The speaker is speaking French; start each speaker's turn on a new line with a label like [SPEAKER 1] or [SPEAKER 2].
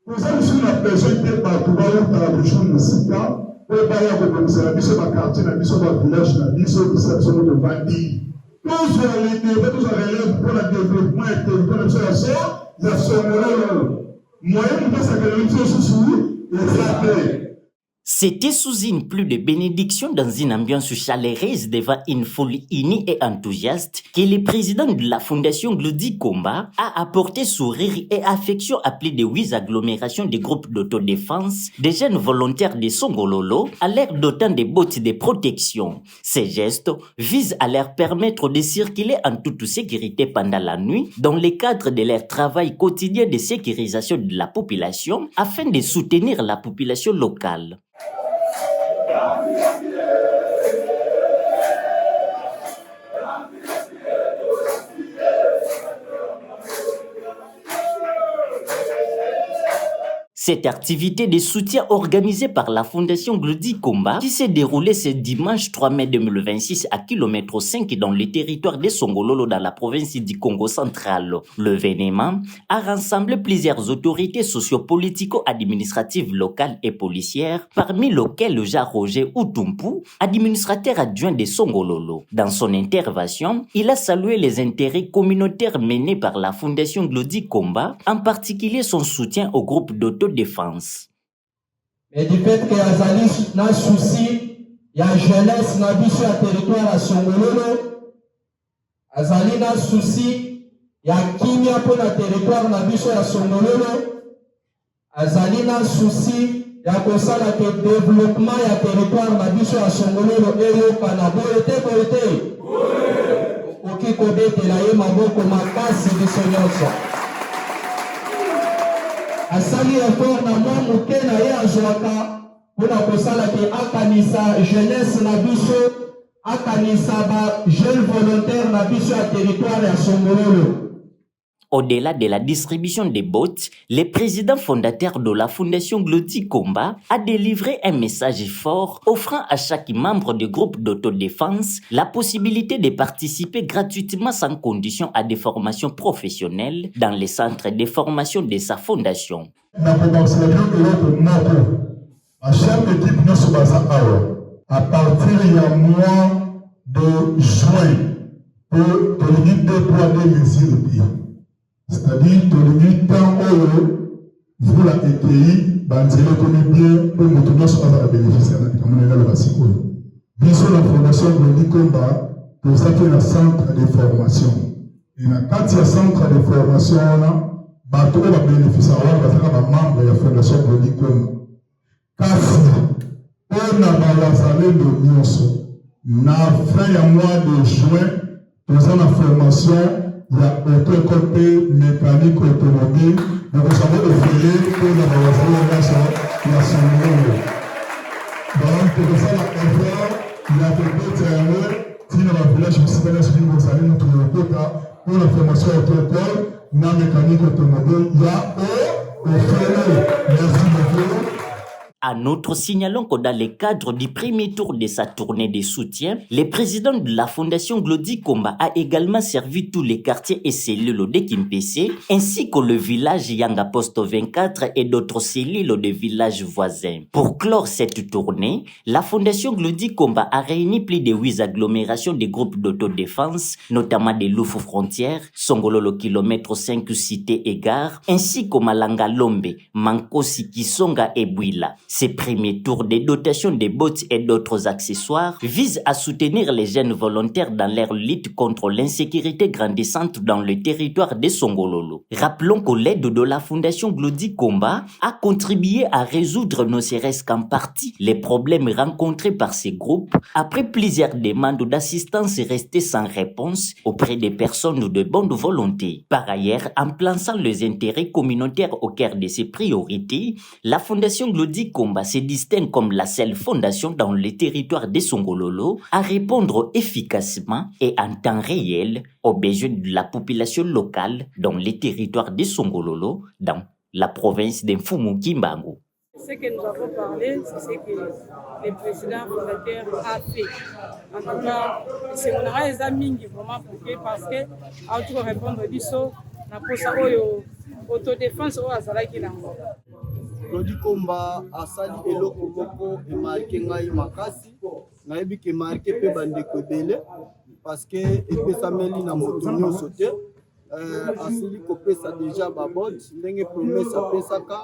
[SPEAKER 1] Nous avons besoin de partout dans la région de Sika, pour aller comme ça, la mission de quartier, la mission de village, la mission de Bandi. Tous les relèves pour le développement et le développement de la sœur, il y a son moyen de s'agrémenter sous et frapper.
[SPEAKER 2] C'était sous une pluie de bénédictions dans une ambiance chaleureuse devant une foule unie et enthousiaste que le président de la Fondation Glody Komba a apporté sourire et affection à plus de 8 agglomérations de groupes d'autodéfense, des jeunes volontaires de Songololo, à l'air dotant de bottes de protection. Ces gestes visent à leur permettre de circuler en toute sécurité pendant la nuit dans le cadre de leur travail quotidien de sécurisation de la population afin de soutenir la population locale. Cette activité de soutien organisée par la Fondation Glody Komba, qui s'est déroulée ce dimanche 3 mai 2026 à km 5 dans le territoire de Songololo dans la province du Congo central. L'événement a rassemblé plusieurs autorités socio-politico-administratives locales et policières, parmi lesquelles Jean-Roger Utumpu, administrateur adjoint de Songololo. Dans son intervention, il a salué les intérêts communautaires menés par la Fondation Glody Komba, en particulier son soutien au groupe d'autodéfense.
[SPEAKER 3] Mais du fait que Azali n'a souci, il y a jeunesse n'a biso à territoire à Songololo, Azali n'a souci, il y a kimia pour le territoire n'a biso à Songololo, Azali n'a souci, il y a comme ça le développement il y a territoire n'a biso à Songololo et yo kana boete. Ok kobete la ye maboko makasi biso nyonso. Asali effort na mwa muke na ye azwaka mpona kosala ke akanisa jeunesse na biso akanisa ba jeune volontaire na biso ya territoire ya Songololo.
[SPEAKER 2] Au-delà de la distribution des bottes, le président fondateur de la Fondation Glody Komba a délivré un message fort offrant à chaque membre du groupe d'autodéfense la possibilité de participer gratuitement sans condition à des formations professionnelles dans les centres de formation de sa fondation.
[SPEAKER 4] À partir du mois de juin, pour déployer des mesures. C'est-à-dire que le temps où vous la ETI, vous connaissez bien pour nous tous à bénéficier de la Bassiko. Bien sûr, la fondation Glody Komba, pour ça qu'il y a un centre de formation. Et quand il y a un centre de formation, bateau va bénéficier de membre de la fondation Glody Komba. Kasi, on a balasé le Nyonso. Na fin du mois de juin, nous avons la formation. Il y a auto-côté mécanique automobile, mais vous savez offrir pour la valorisation de la Songololo. Donc, pour ça, il y a quelques terrains, si dans la village, vous allez nous trouver pour la formation auto-école, la mécanique automobile, il y a merci beaucoup.
[SPEAKER 2] En outre, signalons que dans le cadre du premier tour de sa tournée de soutien, le président de la Fondation Glody Komba a également servi tous les quartiers et cellules de Kimpese, ainsi que le village Yanga Posto 24 et d'autres cellules des villages voisins. Pour clore cette tournée, la Fondation Glody Komba a réuni plus de 8 agglomérations de groupes d'autodéfense, notamment des Loufou Frontières, Songololo km 5 Cité et Gare, ainsi que Malanga Lombe, Mankosi Kisonga et Bouila. Ces premiers tours de dotation des bottes et d'autres accessoires visent à soutenir les jeunes volontaires dans leur lutte contre l'insécurité grandissante dans le territoire de Songololo. Rappelons que l'aide de la Fondation Glody Komba a contribué à résoudre ne serait-ce qu'en partie les problèmes rencontrés par ces groupes après plusieurs demandes d'assistance restées sans réponse auprès des personnes de bonne volonté. Par ailleurs, en plaçant les intérêts communautaires au cœur de ses priorités, la Fondation Glody Komba se distingue comme la seule fondation dans le territoire de Songololo à répondre efficacement et en temps réel aux besoins de la population locale dans les territoires de Songololo, dans la province d'Mfumu Kimbangu.
[SPEAKER 5] Ce que nous avons parlé, c'est ce que le président fondateur a fait. En tout cas, c'est mon les amis qui vraiment pour parce que, à tout répondre, on a autodéfense oyo azalaki nango.
[SPEAKER 6] Claudie Komba asali eloko moko emarke ngai makasi nayebi ke marke pe bandeko ebele parce que epesameli na moto nyonso te asili kopesa déjà babot ndenge promesse apesaka